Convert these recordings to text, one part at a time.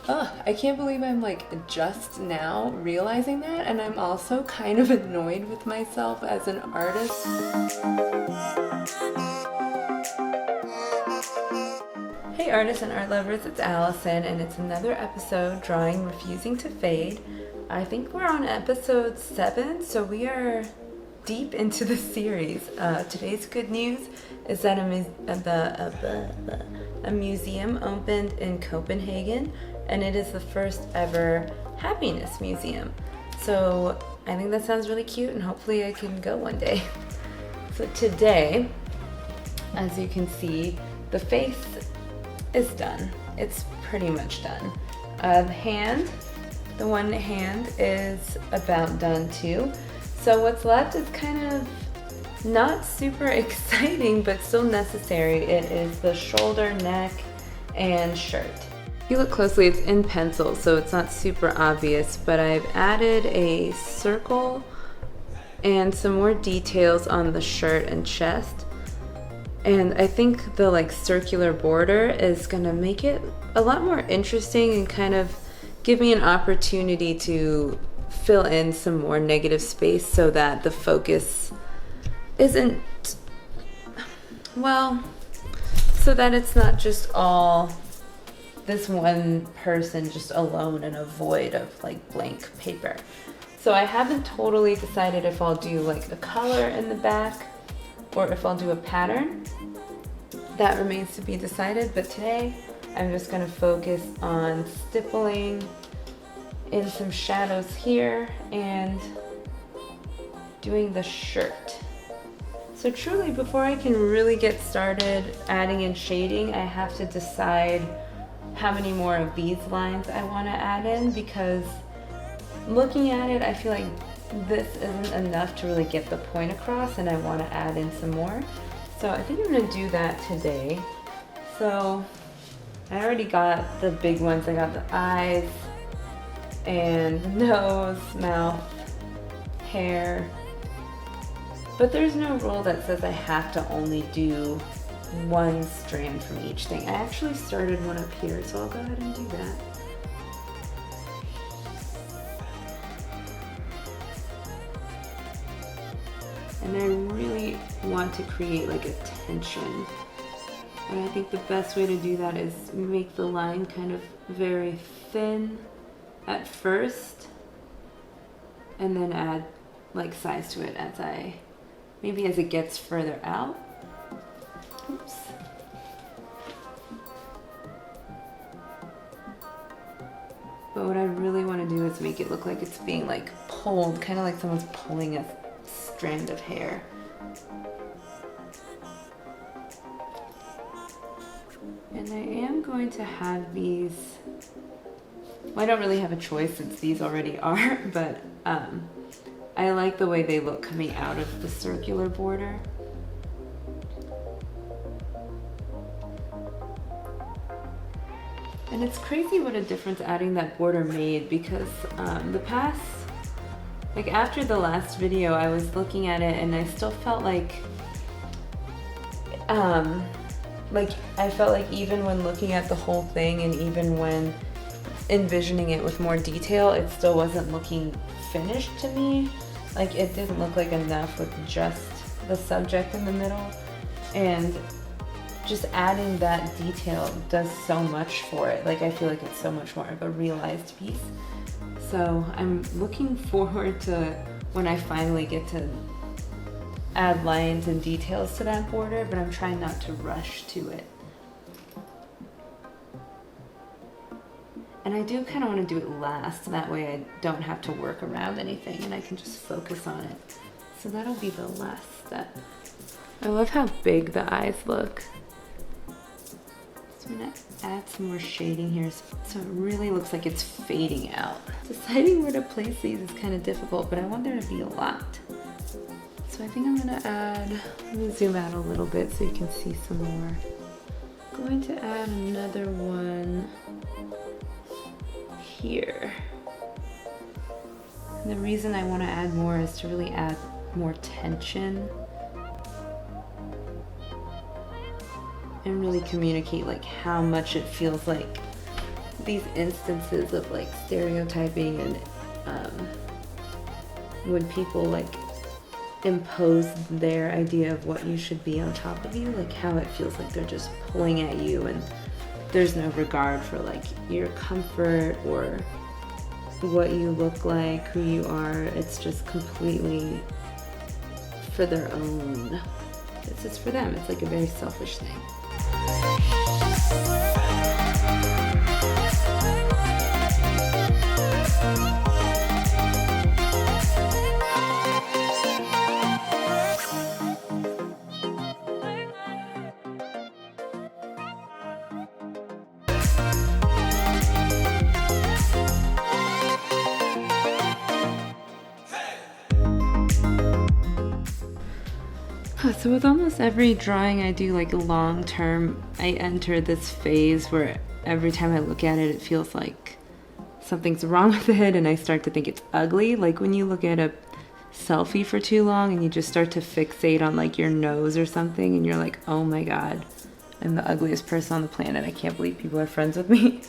Ugh, I can't believe I'm like just now realizing that, and I'm also kind of annoyed with myself as an artist. Hey artists and art lovers, it's Allison, and it's another episode, Drawing Refusing to Fade. I think we're on episode 7, so we are deep into the series. Today's good news is that a museum opened in Copenhagen, and it is the first ever happiness museum. So I think that sounds really cute, and hopefully I can go one day. So today, as you can see, the face is done. It's pretty much done. The one hand is about done too. So what's left is kind of not super exciting, but still necessary. It is the shoulder, neck, and shirt. If you look closely, it's in pencil, so it's not super obvious, but I've added a circle and some more details on the shirt and chest. And I think the circular border is gonna make it a lot more interesting and kind of give me an opportunity to fill in some more negative space so that the focus isn't, so that it's not just all this one person just alone in a void of blank paper. So I haven't totally decided if I'll do a color in the back or if I'll do a pattern. That remains to be decided, but today I'm just going to focus on stippling in some shadows here and doing the shirt. So truly, before I can really get started adding in shading, I have to decide how many more of these lines I want to add in, because looking at it, I feel like this isn't enough to really get the point across, and I want to add in some more. So I think I'm going to do that today. So I already got the big ones. I got the eyes and the nose, mouth, hair. But there's no rule that says I have to only do one strand from each thing. I actually started one up here, so I'll go ahead and do that. And I really want to create a tension. And I think the best way to do that is make the line kind of very thin at first, and then add size to it as it gets further out. Oops. But what I really want to do is make it look like it's being pulled, kind of like someone's pulling a strand of hair. And I am going to have these, I don't really have a choice since these already are, but I like the way they look coming out of the circular border. And it's crazy what a difference adding that border made, because the past, after the last video, I was looking at it and I still felt I felt like even when looking at the whole thing and even when envisioning it with more detail, it still wasn't looking finished to me. It didn't look like enough with just the subject in the middle, and just adding that detail does so much for it. I feel like it's so much more of a realized piece. So I'm looking forward to when I finally get to add lines and details to that border, but I'm trying not to rush to it. And I do kind of want to do it last, and that way I don't have to work around anything and I can just focus on it. So that'll be the last step. I love how big the eyes look. So I'm going to add some more shading here so it really looks like it's fading out. Deciding where to place these is kind of difficult, but I want there to be a lot. So I think I'm going to add, let me zoom out a little bit so you can see some more. I'm going to add another one here. And the reason I want to add more is to really add more tension and really communicate how much it feels like these instances of like stereotyping and when people like impose their idea of what you should be on top of you, like how it feels like they're just pulling at you and there's no regard for like your comfort or what you look like, who you are. It's just completely for their own. It's just for them. It's like a very selfish thing. So with almost every drawing I do, like long term, I enter this phase where every time I look at it, it feels like something's wrong with it and I start to think it's ugly. Like when you look at a selfie for too long and you just start to fixate on like your nose or something and you're like, oh my God, I'm the ugliest person on the planet. I can't believe people are friends with me.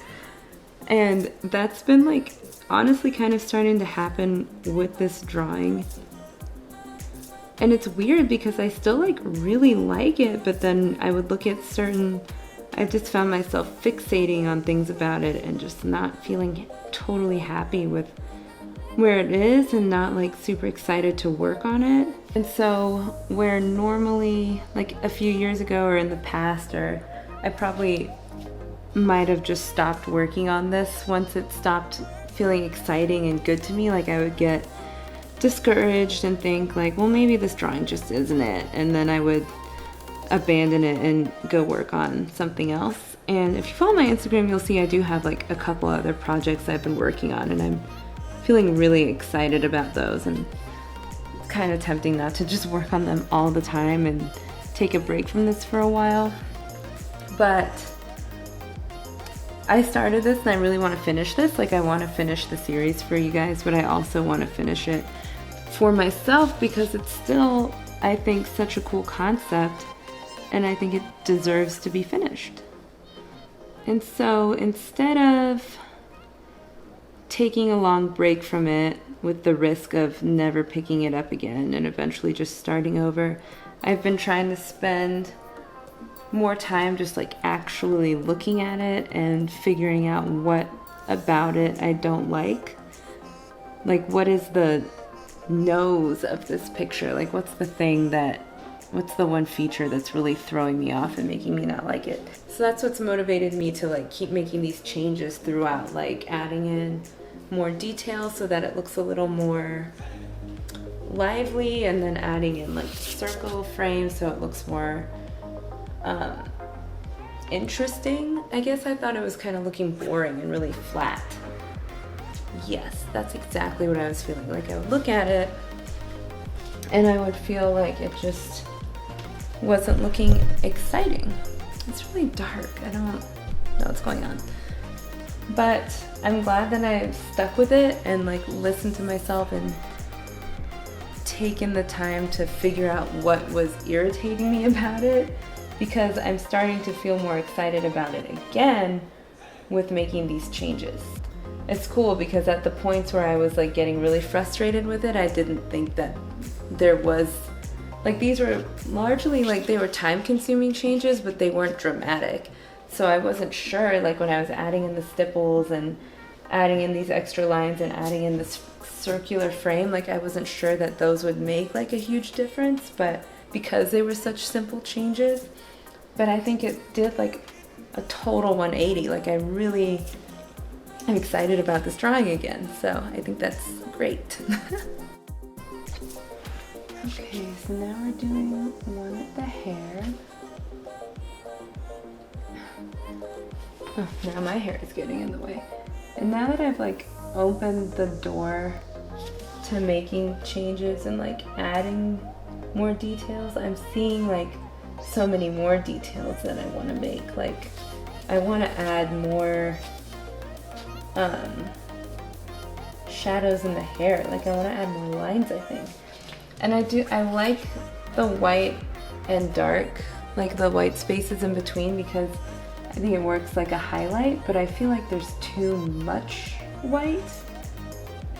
And that's been like honestly kind of starting to happen with this drawing. And it's weird because I still like really like it, but then I would look at I just found myself fixating on things about it and just not feeling totally happy with where it is and not like super excited to work on it. And so where normally like a few years ago or in the past, or I probably might have just stopped working on this once it stopped feeling exciting and good to me, like I would get discouraged and think like, well, maybe this drawing just isn't it, and then I would abandon it and go work on something else. And if you follow my Instagram, you'll see I do have like a couple other projects I've been working on and I'm feeling really excited about those, and it's kind of tempting not to just work on them all the time and take a break from this for a while. But I started this and I really want to finish this. Like I want to finish the series for you guys, but I also want to finish it for myself because it's still, I think, such a cool concept and I think it deserves to be finished. And so instead of taking a long break from it with the risk of never picking it up again and eventually just starting over, I've been trying to spend more time just like actually looking at it and figuring out what about it I don't like. Like what is the nose of this picture? Like what's the one feature that's really throwing me off and making me not like it? So that's what's motivated me to like keep making these changes throughout, like adding in more detail so that it looks a little more lively, and then adding in like circle frames so it looks more interesting. I guess I thought it was kind of looking boring and really flat. Yes, that's exactly what I was feeling. Like I would look at it and I would feel like it just wasn't looking exciting. It's really dark. I don't know what's going on. But I'm glad that I've stuck with it and like listened to myself and taken the time to figure out what was irritating me about it, because I'm starting to feel more excited about it again with making these changes. It's cool because at the points where I was like getting really frustrated with it, I didn't think that there was, like these were largely like they were time-consuming changes, but they weren't dramatic. So I wasn't sure, like when I was adding in the stipples and adding in these extra lines and adding in this circular frame, like I wasn't sure that those would make like a huge difference, but because they were such simple changes. But I think it did like a total 180. Like I'm excited about this drawing again, so I think that's great. Okay, so now we're doing one with the hair. Oh, now my hair is getting in the way. And now that I've like opened the door to making changes and like adding more details, I'm seeing like so many more details that I want to make. Like I want to add more shadows in the hair. Like I want to add more lines, I think. And I like the white and dark, like the white spaces in between, because I think it works like a highlight, but I feel like there's too much white.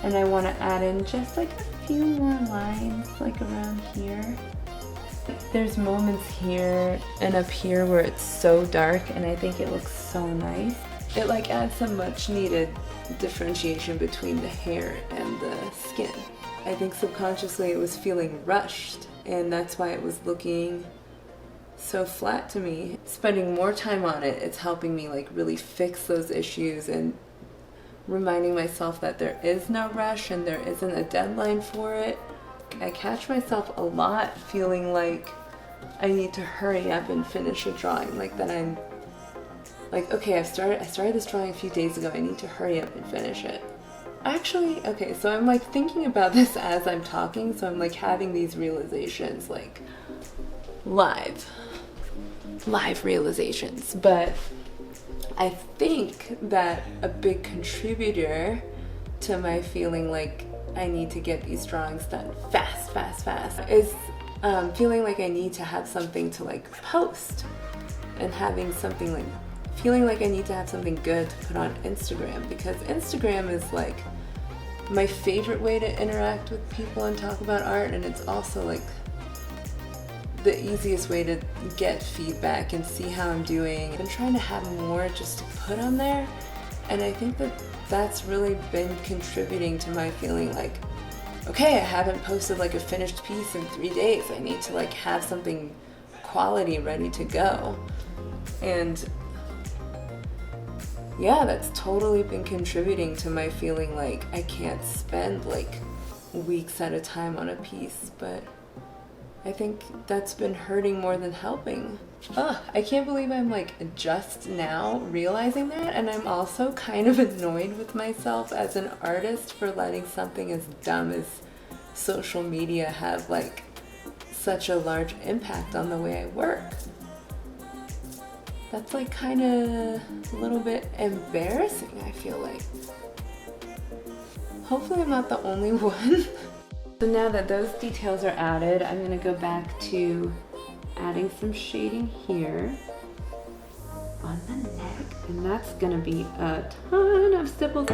And I want to add in just like a few more lines, like around here. There's moments here and up here where it's so dark, and I think it looks so nice. It like adds some much needed differentiation between the hair and the skin. I think subconsciously it was feeling rushed, and that's why it was looking so flat to me. Spending more time on it, it's helping me like really fix those issues and reminding myself that there is no rush and there isn't a deadline for it. I catch myself a lot feeling like I need to hurry up and finish a drawing, like that I'm like, okay, I started this drawing a few days ago, I need to hurry up and finish it. Actually, okay, so I'm like thinking about this as I'm talking, so I'm like having these realizations, like live realizations. But I think that a big contributor to my feeling like I need to get these drawings done fast is feeling like I need to have something to like post, and having something like feeling like I need to have something good to put on Instagram, because Instagram is like my favorite way to interact with people and talk about art, and it's also like the easiest way to get feedback and see how I'm doing. I've been trying to have more just to put on there, and I think that that's really been contributing to my feeling like, okay, I haven't posted like a finished piece in 3 days. I need to like have something quality ready to go. And yeah, that's totally been contributing to my feeling like I can't spend like weeks at a time on a piece, but I think that's been hurting more than helping. I can't believe I'm like just now realizing that, and I'm also kind of annoyed with myself as an artist for letting something as dumb as social media have like such a large impact on the way I work. That's like kind of a little bit embarrassing, I feel like. Hopefully I'm not the only one. So now that those details are added, I'm going to go back to adding some shading here on the neck, and that's going to be a ton of stipples.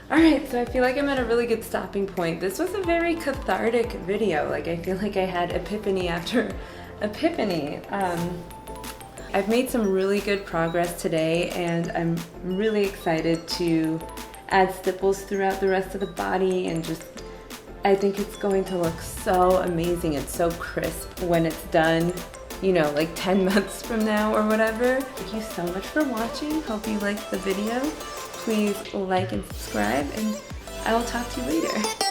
Alright, so I feel like I'm at a really good stopping point. This was a very cathartic video. Like, I feel like I had epiphany after epiphany. I've made some really good progress today, and I'm really excited to add stipples throughout the rest of the body, and just, I think it's going to look so amazing and so crisp when it's done, you know, like 10 months from now or whatever. Thank you so much for watching. Hope you liked the video. Please like and subscribe, and I will talk to you later.